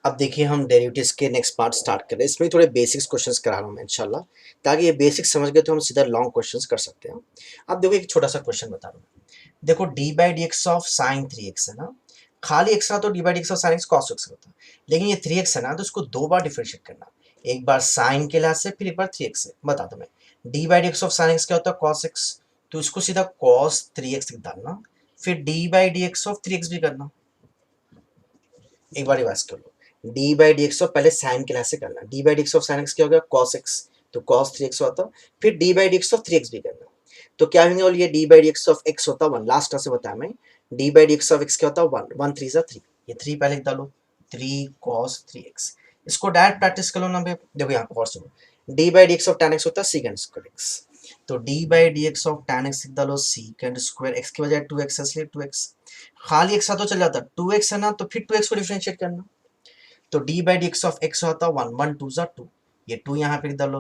अब देखिए हम डेरिवेटिव्स के नेक्स्ट पार्ट स्टार्ट करें। इसमें थोड़े बेसिक्स क्वेश्चंस करा रहा हूँ मैं इंशाल्लाह, ताकि ये बेसिक्स समझ गए तो हम सीधा लॉन्ग क्वेश्चंस कर सकते हैं। अब देखो एक छोटा सा क्वेश्चन बता रहा हूँ। देखो D by d x of sine three x है ना, खाली एक्स रहा तो d by d x of sine x cos x होता है, लेकिन ये थ्री एक्स है ना तो इसको दो बार डिफरेंशिएट करना, एक बार साइन के लिहाज से फिर एक बार थ्री एक्स से। बता दो मैं, D by d x of sine x क्या होता है, कॉस एक्स, तो इसको सीधा कॉस थ्री एक्स लिख डालना, फिर d by d x of three x भी करना। एक बार रिवाइज कर लो, d by d x of पहले साइन के लिहाज से करना, d by d x of sine x क्या हो गया, कॉस एक्स, तो कॉस थ्री एक्स होता, फिर d by d x of three x भी करना, तो क्या होंगे, और ये d by d x of x होता वन, लास्ट से बताया मैं, D by d x of x क्या होता है वन, वन थ्री सा थ्री, ये थ्री पहले लिख डालो, थ्री कॉस थ्री एक्स। इसको डायरेक्ट प्रैक्टिस कर लो ना भैया। देखो यहाँ पर और सुनो, D by d x of ten x होता है सीकेंड स्क्वायर एक्स, तो d by d x of ten x लिख डालो सीकेंड स्क्वायर एक्स की बजाय टू एक्स, इसलिए टू एक्स, खाली एक्स तो चल जाता, टू एक्स है ना तो फिर टू एक्स को डिफरेंशिएट करना, तो d by d x of x होता है वन, वन टू सा टू, ये टू यहाँ पे डालो,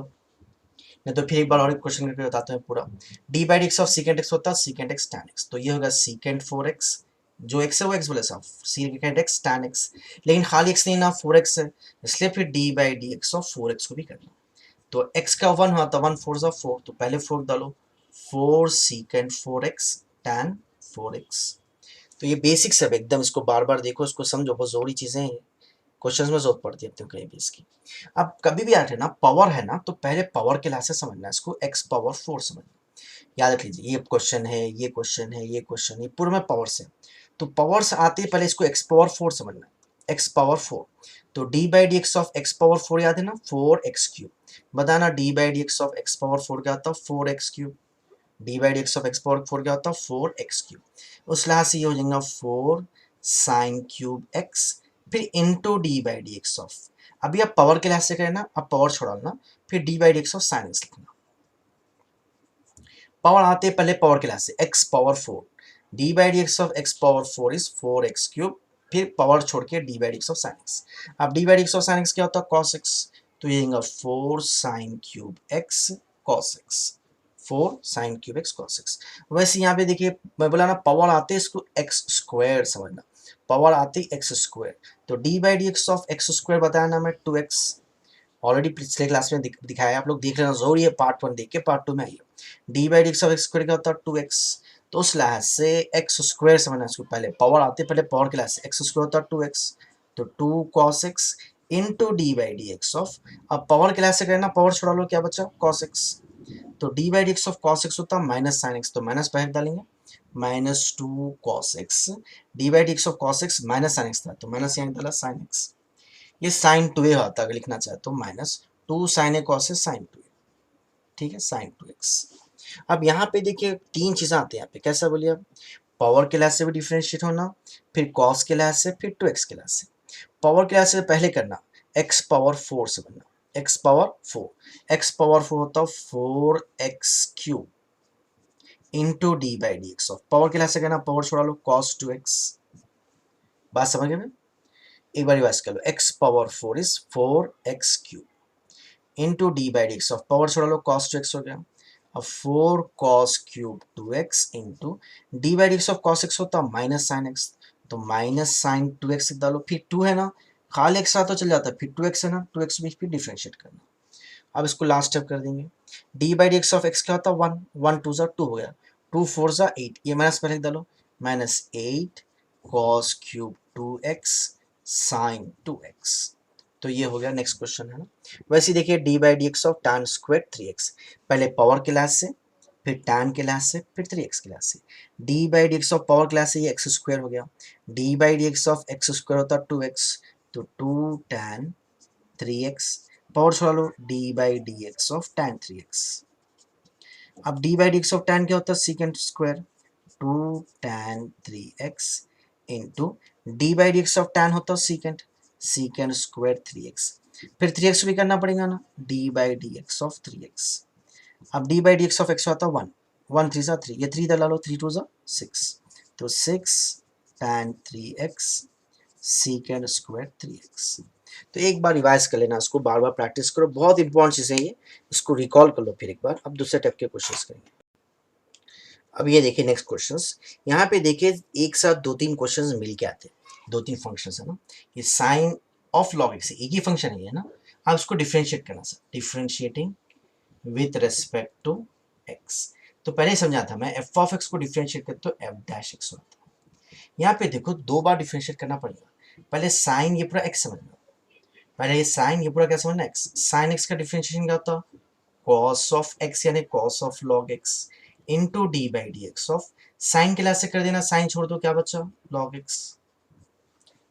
नहीं तो फिर एक बार और एक क्वेश्चन करके बताते हैं पूरा। D by d x of सीकेंड x होता है सीकेंड एक्स टैन एक्स, तो ये होगा सीकेंड फोर एक्स, जो एक्स है वो एक्स बोले साहब, सीकेंड एक्स टैन एक्स, लेकिन खाली एक्स नहीं ना, फोर एक्स है, इसलिए फिर d by d x of four x को भी करना, तो एक्स का वन हुआ था वन फोर सा फोर, तो पहले फोर डालो, four सीकेंड four x tan four x. तो ये बेसिक्स है एकदम, इसको बार बार देखो, इसको समझो, बहुत जरूरी चीजें हैं, क्वेश्चन में जरूरत पड़ती है अपने कहीं भी इसकी। अब कभी भी आते ना पावर है ना, तो पहले पावर के लिहाज से समझना है इसको, एक्स पावर फोर समझना, याद रख लीजिए, ये क्वेश्चन है, ये क्वेश्चन है, ये क्वेश्चन, ये पूरे में पावर से, तो पावर से आते ही पहले इसको एक्स पावर फोर समझना है, एक्स पावर फोर, तो d by d x of x power four याद है ना, फोर एक्स क्यूब, बताना D by d x of x power four क्या होता है, four x cube, D by d x of x power four क्या होता है, फोर एक्स क्यूब, उस लिहाज से ये हो जाएगा फोर साइन क्यूब एक्स, फिर into d by d x of, अभी आप पावर के लिहाज से करना, अब पावर छोड़ाना, फिर d by d x of sine x लिखना, पावर आते पहले पावर के लिहाज से x power four, d by d x of x power four is four x cube, फिर पावर छोड़ के d by d x of sine x, अब d by d x of sine x क्या होता है, कॉस एक्स, तो ये four sine cube x cos x, four sine cube x cos x. वैसे यहाँ पे देखिए मैं बोला ना, पावर आते इसको एक्स स्क्वायर समझना, पावर आती एक्स स्क्वायर, तो d by d x of x square बताया ना मैं, टू एक्स, ऑलरेडी पिछले क्लास में दिखाया, आप लोग देख लेना जरूरी है, पार्ट वन देख के पार्ट टू में आइए। D by d x of x square क्या होता है, टू एक्स, तो उस लिहाज से एक्स स्क्वायर समझना इसको, पहले पावर आते पहले पावर के लिहाज से एक्स स्क्वायर होता है टू एक्स, तो two cos x into d by d x of, अब पावर के लिहाज से करना, पावर छोड़ा लो क्या बचा, कॉस एक्स, तो d by d x of cos x होता है माइनस साइन एक्स, तो माइनस पहले डालेंगे, minus two cos x, d by d x of cos x minus sine x था, तो माइनस यहाँ डाला साइन एक्स, ये साइन टू ए होता है अगर लिखना चाहे तो, minus two sign A cos A sign to ए, ठीक है, साइन टू एक्स। अब यहाँ पे देखिए तीन चीजें आती हैं यहाँ पे, कैसा बोलिए आप, पावर के लिहाज से भी डिफ्रेंशिएट होना, फिर कॉस के लिहाज से, फिर टू एक्स के लिहाज से। पावर के लिहाज से पहले करना, एक्स पावर फोर से बनना, x power four, x power four होता है four x cube into d by d x of, power के लिहाज से कहना, पावर छोड़ा लो, कॉस टू एक्स, बात समझ गए ना, एक बार रिवाइज कर लो, x power four is four x cube into d by d x of, power छोड़ा लो, कॉस टू एक्स हो गया, अब four cos cube two x into d by d x of cos x होता minus sine x, तो minus sine two x डालो, फिर to है ना, खाली एक्स तो चल जाता है, फिर टू एक्स है ना, टू एक्स भी फिर डिफ्रेंशिएट करना, अब इसको लास्ट स्टेप कर देंगे, d by d x of x क्या होता है वन, वन टू ज़ा टू हो गया, टू फोर ज़ा एट, ये माइनस पहले डालो, minus eight cos cube two x sine two x, तो ये हो गया नेक्स्ट क्वेश्चन है ना। वैसे देखिए D by d x of tan square three x, पहले पावर के लिहाज से, फिर टैन के लिहाज से, फिर थ्री एक्स के लिहाज से, d by d x of power के लिहाज से ये एक्स स्क्वायर हो गया, d by d x of x square होता है टू एक्स, तो two tan three x, power छोड़ा लो, d by d x of tan three x, अब d by d x of tan क्या होता है secant square, two tan three x into d by d x of tan होता है सीकेंड, secant square three x, फिर three x भी करना पड़ेगा ना, d by d x of three x, अब d by d x of x होता है वन, वन थ्री सा थ्री, ये थ्री इधर ला लो, थ्री टू सा सिक्स, तो six tan three x secant square three x. तो एक बार रिवाइज कर लेना, इसको बार बार प्रैक्टिस करो, बहुत इंपॉर्टेंट चीज़ें ये, इसको रिकॉल कर लो फिर एक बार। अब दूसरे टाइप के क्वेश्चंस करेंगे। अब ये देखिए नेक्स्ट क्वेश्चंस, यहाँ पे देखिए एक साथ दो तीन क्वेश्चंस मिल के आते हैं, दो तीन फंक्शंस है ना, ये साइन ऑफ लॉग एक्स, एक ही फंक्शन है ना, आप उसको डिफ्रेंशिएट करना sir, differentiating with respect to x. तो पहले ही समझा था मैं, एफ ऑफ एक्स को डिफ्रेंशिएट करते तो एफ डैश एक्स होता है। यहाँ पे देखो दो बार डिफ्रेंशिएट करना पड़ेगा, पहले साइन ये पूरा एक्स समझना, पहले ये साइन ये पूरा क्या समझना एक्स, साइन एक्स का डिफ्रेंशिएशन क्या होता है, कॉस ऑफ एक्स यानी cos of log x into d by d x of, sine के लास्ट से कर देना, साइन छोड़ दो क्या बचा, लॉग एक्स।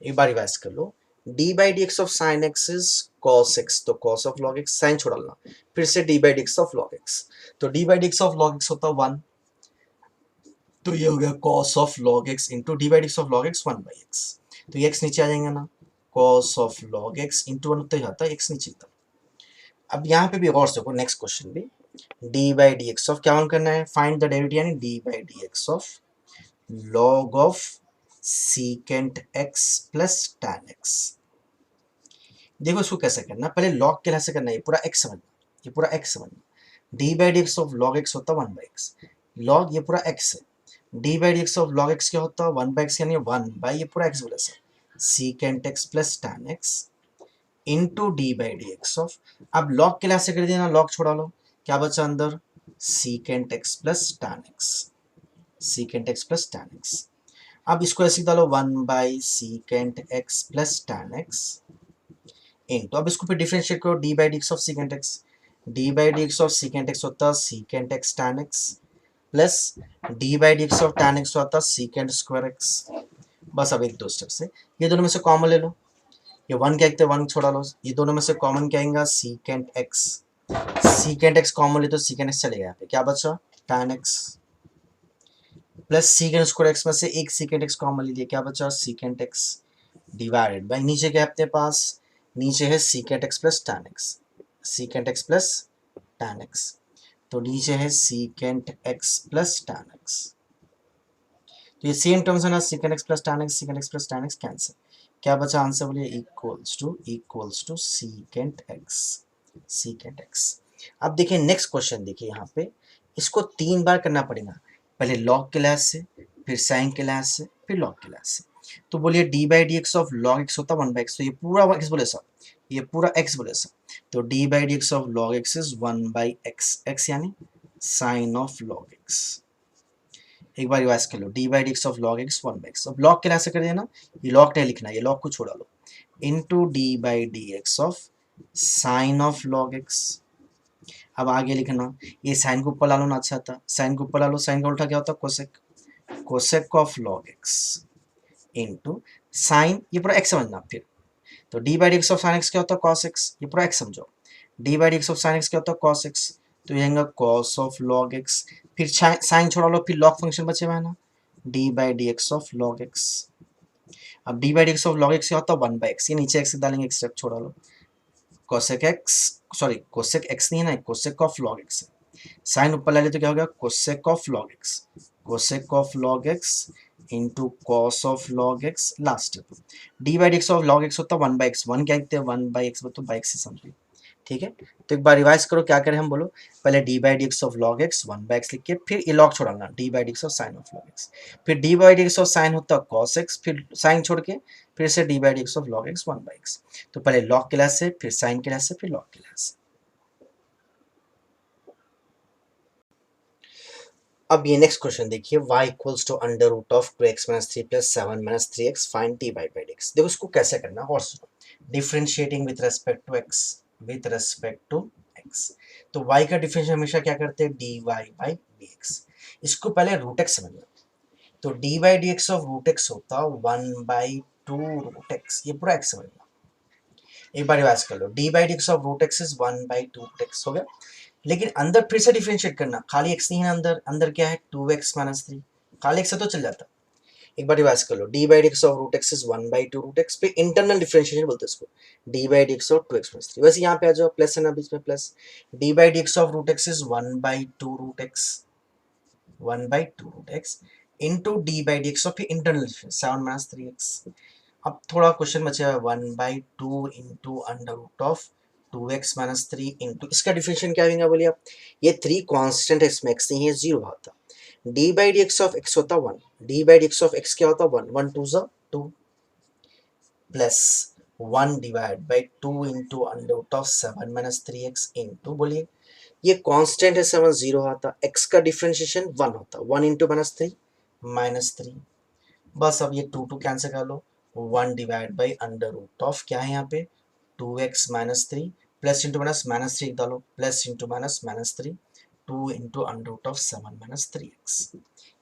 एक बार रिवाइज कर लो, d by d x of sine x is cos x, तो cos of log x, sine छोड़ा लेना, फिर से d by d x of log x, तो d by d x of log x होता है 1, तो ये हो गया cos of log x into d by d x of log x 1 by x, तो ये एक्स नीचे आ जाएंगे ना, cos of log x into 1 होता जाता है एक्स नीचे था। अब यहाँ पे भी गौर से देखो, नेक्स्ट क्वेश्चन भी D by d x of क्या हम करना है, फाइंड द डेरिवेटिव यानी D by d x of log of secant x plus tan x. देखो इसको कैसे करना, पहले लॉग के लिहाज से करना है, ये पूरा एक्स समझना, ये पूरा एक्स समझना, D by d x of log x होता है 1 बाई एक्स, लॉग ये पूरा एक्स है, d by d x of log x क्या होता है 1 बाई एक्स, यानी 1 बाई ये पूरा एक्स बोला sir, secant x plus tan x into d by d x of, अब लॉग के लिहाज से कर देना, लॉग छोड़ा लो, क्या बचा अंदर, secant x plus tan x, secant x plus tan x. अब इसको ऐसे डालो 1 by secant x plus tan x into, अब इसको फिर डिफरेंशिएट करो, D by d x of secant x, d by d x of secant x होता है secant x tan x plus d by d x of tan x होता है secant square x. बस अब एक दो स्टेप से ये दोनों में से कॉमन ले लो, ये 1 क्या, 1 छोड़ा लो, ये दोनों में से कॉमन क्या आएगा, secant x, secant x common ले तो सीकेंट एक्स चलेगा, यहाँ पे क्या बचा tan x plus secant square x में से एक सीकेंट एक्स कॉमन ले लिया, क्या बचा सीकेंट एक्स डिवाइडेड बाई नीचे क्या है अपने पास, नीचे है secant x plus tan x, secant x plus tan x, तो नीचे है secant x plus tan x, तो ये सेम टर्म्स है ना, secant x plus tan x, secant x plus tan x cancel, क्या बचा आंसर बोलिए, equals to secant x, secant x. अब देखिए नेक्स्ट क्वेश्चन, देखिए यहाँ पे इसको 3 बार करना पड़ेगा, पहले लॉग के लिहाज से, फिर साइन के लिहाज से, फिर लॉग के लिहाज से। तो बोलिए D by d x of log x होता है 1 बाई एक्स, तो ये पूरा एक्स बोले सब, ये पूरा एक्स बोले सब, तो d by d x of log x is 1 by x, x यानी साइन ऑफ लॉग एक्स। एक बार रिवाइज कर लो, d by d x of log x 1 by x, अब लॉग के लिहाज से कर देना, ये लॉग नहीं लिखना, ये लॉग को छोड़ा लो, into d by d x of sine of log x. अब आगे लिखना, ये साइन को ऊपर ला लो ना, अच्छा था, साइन को ऊपर ला लो, साइन का उल्टा क्या होता है cosec, cosec of log x into sine, ये पूरा एक्स समझना फिर, तो d by d x of sine x क्या होता है कॉस एक्स, ये पूरा एक्स समझो, D by d x of sine x क्या होता है कॉस एक्स, तो ये आएगा कॉस ऑफ लॉग एक्स, फिर साइन छोड़ा लो, फिर लॉग फंक्शन बचे हुए है ना, d by d x of log x. अब d by d x of log x क्या होता है 1 बाई एक्स, ये नीचे एक्स डालेंगे, एक स्टेप छोड़ा लो, cosec x, sorry cosec x नहीं है ना, कोसेक ऑफ लॉग एक्स है, साइन ऊपर ले ले तो क्या हो गया cosec of log x, cosec of log x into cos of log x, last d by d x of log x होता है 1 बाई एक्स, 1 क्या लिखते हैं 1 बाई एक्स, तो बाई एक्स ही समझिए, ठीक है। तो एक बार रिवाइज करो क्या करें हम, बोलो पहले d by d x of log x 1 by x लिख के, फिर ये लॉग छोड़ाना, d by d x of sine of log x, फिर d by d x of sine होता है कॉस एक्स, फिर साइन छोड़ के फिर से d by d x of log x 1 by x, तो पहले लॉग के लिहाज से, फिर साइन के लिहाज से, फिर लॉग के लिहाज से। अब ये नेक्स्ट क्वेश्चन देखिए, y equals to under root of 2x minus 3 plus 7 minus 3x find t by by dx। देखो इसको कैसे करना और सुनो, differentiating with respect to x, with respect to x, तो y का डिफरेंशियल हमेशा क्या करते हैं dy बाई dx, इसको पहले रूट x समझना, तो d by d x of root x होता 1 बाई 2 रूट एक्स, ये पूरा x समझना। एक बार रिवाइज कर लो, d by d x of root x is 1 by 2 root x हो गया, लेकिन अंदर फिर से डिफरेंशिएट करना, खाली x नहीं है अंदर, अंदर क्या है 2x माइनस 3, खाली x से तो चल जाता। एक बार रिवाइज कर लो, d by d x of root x is 1 by 2 root x, पे इंटरनल डिफरेंशिएशन बोलते हैं इसको, d by d x of 2x minus 3, वैसे यहाँ पे आ जाओ प्लस है ना बीच में plus, d by d x of root x is 1 by 2 root x, 1 by 2 root x into d by d x of internal difference 7 minus 3x। अब थोड़ा क्वेश्चन बचा है 1 by 2 into under root of 2x minus 3 into, इसका differentiation क्या होगा बोलिए आप, ये 3 कांस्टेंट है, इसमें x नहीं है, 0 होता, d by d x of x होता 1, d by d x of x क्या होता 1, 1 2 2 plus 1 divide by 2 into under root of 7 minus 3x into, बोलिए ये कांस्टेंट है 7, 0 आता, x का डिफरेंशिएशन 1 होता, 1 इंटू -3 बस अब ये 2 कैंसिल कर लो, 1 divide by under root of क्या है यहाँ पे 2x minus 3 plus into minus 3 डालो plus into minus 3 2 into under root of 7 minus 3x।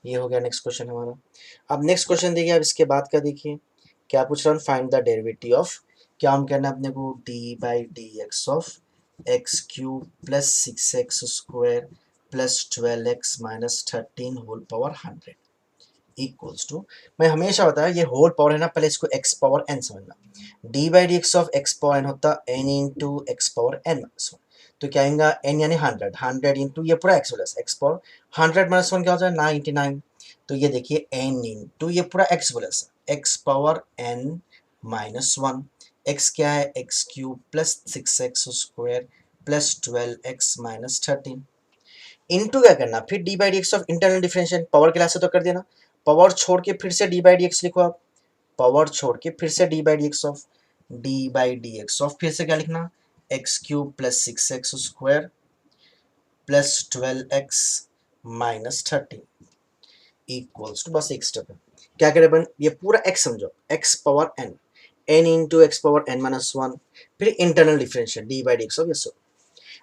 ये हो गया नेक्स्ट क्वेश्चन हमारा। अब नेक्स्ट क्वेश्चन देखिए, अब इसके बाद का देखिए क्या पूछ रहा हूँ, फाइंड द डेरिवेटिव ऑफ, क्या हम कहना है अपने को d by d x of x cube plus 6x square plus 12x minus 13 whole power 100 equals to, मैं हमेशा बताया ये होल पावर है ना, पहले इसको x पावर n समझना, D by d x of x power n होता n into x power n minus one, तो क्या आएगा n यानी 100 इंटू ये पूरा x plus x power 100 minus one क्या हो जाए 99, तो ये देखिए n इंटू ये पूरा x plus x power n minus one, x क्या है x cube plus 6x square plus 12x minus 13 into क्या करना, फिर d by d x of internal differential, power class से तो कर देना, पावर छोड़ के फिर से डी बाई डी एक्स लिखो आप, पावर छोड़ के फिर से d by d x of फिर से क्या लिखना x cube plus 6x square plus 12x minus 13 equals to, बस एक स्टेप है, क्या करें अपन ये पूरा x समझो x power n into x power n minus one, फिर internal differential d by d x of ये,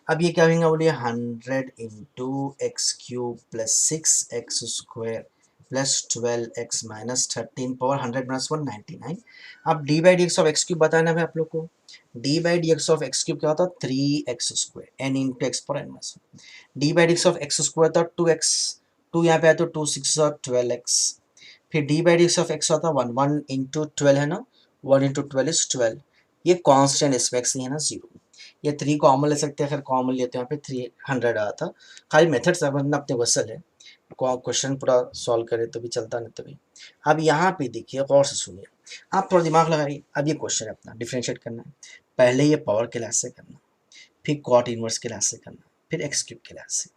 अब ये क्या होगा बोलिए 100 into x cube plus 6x square plus 12x minus 13 power 100 minus 199। अब d by d x of x cube बताना है आप लोग को, d by d x of x cube क्या होता है 3x square n into x power n minus one, D by d x of x square था 2x, 2 यहाँ पे आया तो 2 6 और 12x, फिर d by d x of x होता है 1 1 इंटू 12 है ना, 1 इंटू 12 इज 12, ये कॉन्स्टेंट इसमें x नहीं है ना 0, ये 3 कॉमन ले सकते हैं, अगर कॉमन लेते हैं यहाँ पे 300 आया था, खाली मेथड समझना अपने वसल है, क्वेश्चन पूरा सॉल्व करे तो भी चलता नहीं तो भी। अब यहाँ पे देखिए गौर से सुनिए, आप थोड़ा दिमाग लगाइए, अब ये क्वेश्चन है अपना डिफरेंशिएट करना है, पहले ये पावर के लिहाज से करना, फिर कॉट इनवर्स के लिहाज से करना, फिर एक्स क्यूब के लिहाज से।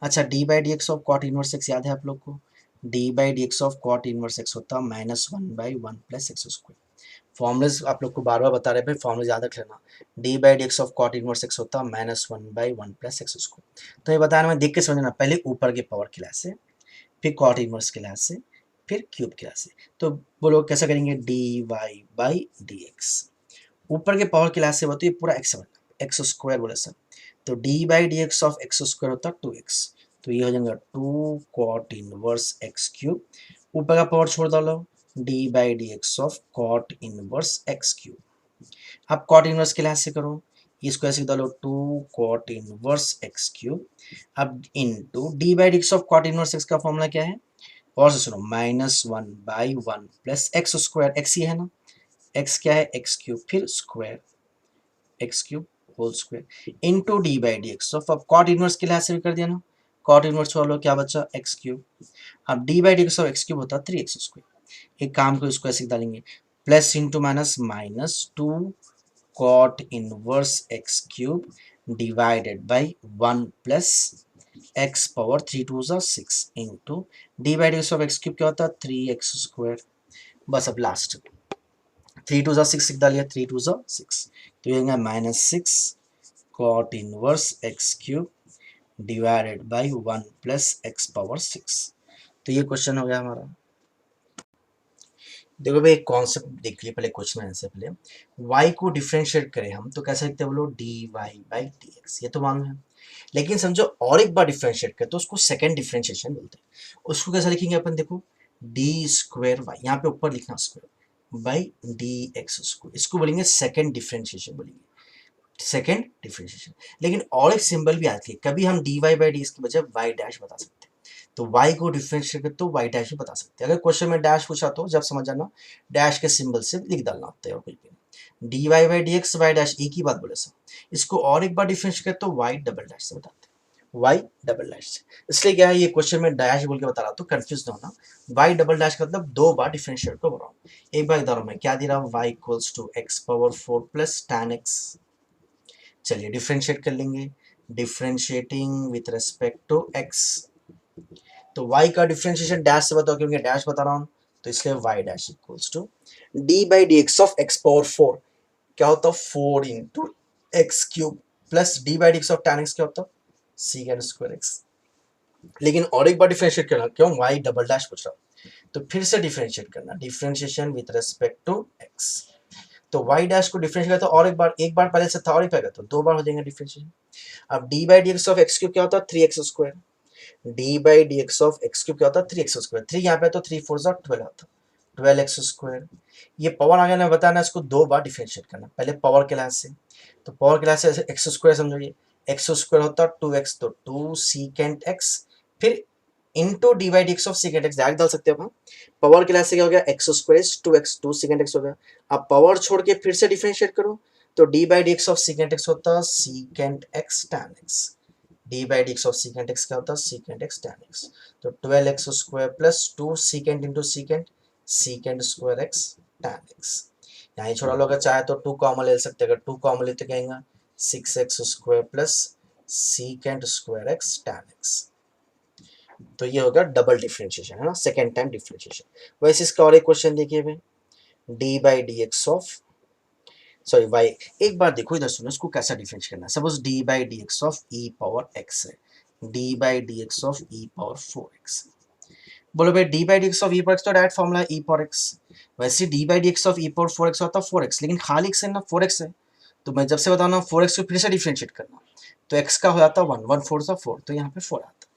अच्छा d by d x of cot inverse x याद है आप लोग को, d by d x of cot inverse x होता -1/1 प्लस एक्स स्क्वायर, फॉर्मुलेस आप लोग को बार बार बता रहे हैं, फॉर्मुले याद रख लेना, d by d x of cot inverse x होता है -1/1 प्लस एक्स स्क्वायर, तो ये बताना मैं देख के समझना, पहले ऊपर के पावर के लिहाज से, फिर कॉट इनवर्स के लिहाज से, फिर क्यूब के लिहाज से, तो बोलो कैसा करेंगे d y by d x, ऊपर के पावर के लिहाज से बताइए पूरा एक्स एक्स स्क्वायर बोले सर, तो d by d x of x square होता है 2x, तो ये हो जाएगा 2 कॉट इनवर्स एक्स क्यूब, ऊपर का पावर छोड़ डालो d by d x of cot inverse x cube, अब कॉट इनवर्स के लिहाज से करो, इसको ऐसे डालो 2 कॉट इनवर्स एक्स क्यूब, अब into d by d x of cot inverse x का फॉर्मूला क्या है, और से सुनो -1/1 प्लस एक्स स्क्वायर, एक्स ही है ना, एक्स क्या है एक्स क्यूब फिर square x cube whole square into d by d x of, अब कॉट इनवर्स के लिहाज से भी कर दिया ना, कॉट इनवर्स वालों क्या बचा एक्स क्यूब, अब d by d x of x cube होता है 3x स्क्वायर, एक काम को इसको ऐसे डालेंगे plus into minus -2 cot inverse x cube divided by 1 plus x power 3 2 6 into d by d x of x cube क्या होता है 3x स्क्वायर, बस अब लास्ट 3 2 6 डालिए 3 2 6, तो ये -6 cot inverse x cube divided by 1 plus x power 6, तो ये क्वेश्चन हो गया हमारा। देखो भाई एक कॉन्सेप्ट देख लिया पहले क्वेश्चन आंसर से पहले, y को डिफरेंशिएट करें हम तो कैसे लिखते हैं बोलो d y by d x, ये तो मालूम है, लेकिन समझो और एक बार डिफरेंशिएट करें तो उसको सेकंड डिफरेंशिएशन बोलते हैं, उसको कैसे लिखेंगे अपन देखो डी स्क्वायर वाई, यहाँ पे ऊपर लिखना square by d x square, इसको बोलेंगे सेकंड डिफरेंशिएशन बोलेंगे, सेकंड डिफरेंशिएशन। लेकिन और एक सिंबल भी आती है, कभी हम d y by d x की बजाय वाई डैश बता सकते हैं, तो y को डिफरेंशिएट करते तो y डैश भी बता सकते हैं, अगर क्वेश्चन में डैश पूछा तो जब समझ जाना डैश के सिंबल से लिख डालना होता है, और कुछ भी नहीं, d y by d x y dash एक ही बात बोले सर, इसको और एक बार डिफरेंशिएट करते तो वाई डबल डैश से बताते हैं, वाई डबल डैश से, इसलिए क्या है ये क्वेश्चन में डैश बोल के बता रहा तो कंफ्यूज ना होना, वाई डबल डैश का मतलब दो बार डिफरेंशिएट को बोल रहा हूँ, एक बार इधर मैं क्या दे रहा हूँ y equals to x power 4 plus tan x, चलिए डिफरेंशिएट कर लेंगे, differentiating with respect to x, तो y का डिफरेंशिएशन डैश से बताओ क्योंकि डैश बता रहा हूं, तो इसलिए y dash equals to d by d x of x power 4, क्या होता है 4 into x cube plus d by d x of tan x क्या होता है सीकेंड स्क्वायर एक्स। लेकिन और एक बार डिफरेंशिएट करना, क्यों वाई डबल डैश पूछ रहा हूँ, तो फिर से डिफरेंशिएट करना, differentiation with respect to x. तो वाई डैश को डिफरेंशिएट करता तो और एक बार पहले से था और एक पहले तो 2 बार हो जाएंगे डिफरेंशिएशन। अब d by d x of x cube क्या होता है 3x square, D by d x of x cube क्या होता है 3x स्क्वायर, 3 यहाँ पे तो 3 4 12 होता है 12x स्क्वायर। ये पावर आ गया ना, बताना इसको 2 बार डिफरेंशिएट करना, पहले पावर के लिहाज से, तो पावर के लिहाज से एक्स स्क्वायर समझो, ये एक्स स्क्वायर होता है 2x, तो 2 सीकेंट एक्स, फिर into d by d x of secant x direct डाल सकते हो आप। पावर के लिहाज से क्या हो गया x square 2x, 2 secant x हो गया। अब पावर छोड़ के फिर से डिफरेंशिएट करो, तो d by d x of secant x होता है secant x tan x, d by d x of secant x क्या होता है सीकेंट एक्स टैन एक्स। तो 12x square plus 2 secant into secant, secant square x tan x. यहाँ ही छोड़ा लो, अगर चाहे तो 2 कॉमन ले सकते हैं, अगर 2 कॉमन लेते क्या आएगा 6x square plus secant square x tan x. तो ये होगा डबल डिफरेंशिएशन है ना, सेकेंड टाइम डिफरेंशिएशन। वैसे इसका और एक क्वेश्चन देखिए भाई, d by d x of sorry y, एक बार देखो इधर सुनो इसको कैसा डिफरेंशिएट करना है। Suppose d by d x of e power x है, d by d x of e power 4x। बोलो भाई d by d x of e power x तो direct formula e power x, वैसे d by d x of e power 4x होता है 4x, लेकिन खाली x है ना 4x है, तो मैं जब से बताना 4x को फिर से डिफरेंशिएट करना, तो x का हो जाता है 1 1 4 सा 4, तो यहाँ पे 4 आता है।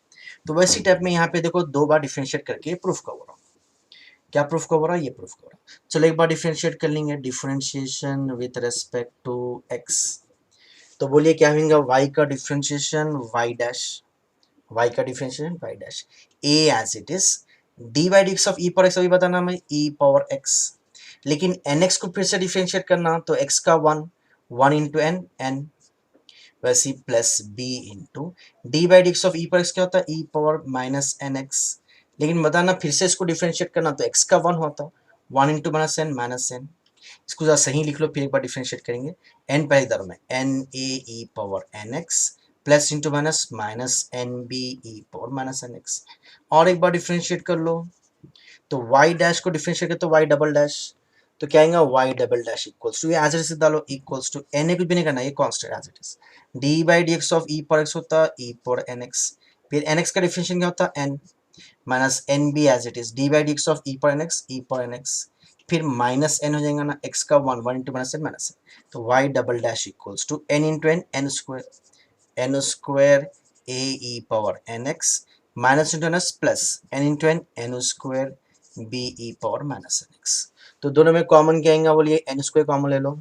तो वैसी टाइप में यहाँ पे देखो 2 बार डिफरेंशिएट करके प्रूफ कर रहा हूँ, क्या प्रूफ कर रहा है ये प्रूफ कर रहा है। चलो एक बार डिफरेंशिएट कर लेंगे, differentiation with respect to x, तो बोलिए क्या होगा y का डिफरेंशिएशन y डैश, y का differentiation y dash, a as it is d by d x of e power x, अभी बताना मैं ई पावर एक्स, लेकिन nx को फिर से डिफरेंशिएट करना, तो x का 1 1 इंटू n n, वैसे plus b into d by d x of e power x क्या होता है e power minus n x, लेकिन बताना फिर से इसको डिफरेंशिएट करना, तो x का 1 होता 1 इंटू माइनस एन, इसको ज़रा सही लिख लो, फिर एक बार डिफरेंशिएट करेंगे, n पहले दर में n a e power n x plus into minus minus n b e power minus n x. और एक बार डिफरेंशिएट कर लो, तो y डैश को डिफरेंशिएट कर तो y डबल डैश, तो क्या आएगा y double dash equals to, ये एज इट इज डालो इक्वल्स टू n, कुछ भी नहीं करना, ये constant as it is, d by d x of e power x होता है ई पावर एन एक्स, फिर एन एक्स का डिफरेंशिएशन क्या होता है n minus n b as it is d by d x of e power n x e power n x, फिर minus N हो जाएगा ना, एक्स का 1 1 इंटू माइनस एन, तो y double dash equals to n into n square a e power n x minus into n plus n square b e power minus n x. तो दोनों में common क्या आएगा बोलिए, एन स्क्वायर कॉमन ले लो,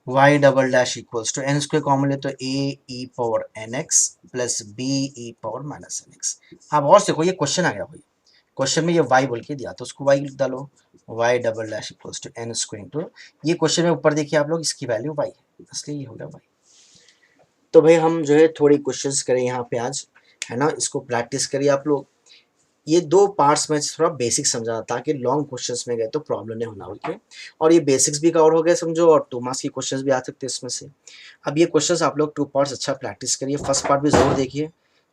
y double dash equals to n square common ले तो a e power n x plus b e power minus n x. आप और देखो ये क्वेश्चन आ गया भाई, क्वेश्चन में ये y बोल के दिया तो उसको y लिख डालो, y double dash equals to n square into, ये क्वेश्चन में ऊपर देखिए आप लोग इसकी वैल्यू y है, इसलिए ये हो गया y। तो भाई हम जो है थोड़ी क्वेश्चंस करें यहाँ पे आज, है ना, इसको प्रैक्टिस करिए आप लोग। ये 2 पार्ट्स में थोड़ा बेसिक समझाना ताकि लॉन्ग क्वेश्चंस में गए तो प्रॉब्लम नहीं होना, ओके। और ये बेसिक्स भी कवर हो गए समझो, और 2 मार्क्स की क्वेश्चंस भी आ सकते हैं इसमें से। अब ये क्वेश्चंस आप लोग 2 पार्ट्स अच्छा प्रैक्टिस करिए, फर्स्ट पार्ट भी जरूर देखिए,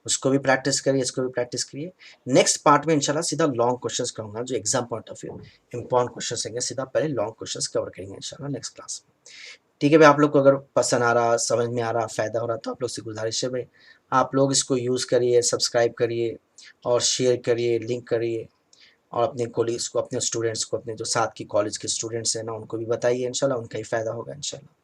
उसको भी प्रैक्टिस करिए, इसको भी प्रैक्टिस करिए। नेक्स्ट पार्ट में इंशाल्लाह सीधा लॉन्ग क्वेश्चंस करूँगा, जो exam point of view important questions होंगे, सीधा पहले लॉन्ग क्वेश्चंस कवर करेंगे इंशाल्लाह नेक्स्ट क्लास में। ठीक है भाई, आप लोग को अगर पसंद आ रहा, समझ में आ रहा, फ़ायदा हो रहा, तो आप लोग से गुजारिश है भाई आप लोग इसको यूज़ करिए, सब्सक्राइब करिए और शेयर करिए, लिंक करिए, और अपने कोलीग्स को, अपने स्टूडेंट्स को, अपने जो साथ की कॉलेज के स्टूडेंट्स हैं ना, उनको भी बताइए, इंशाल्लाह उनका ही फ़ायदा होगा इंशाल्लाह।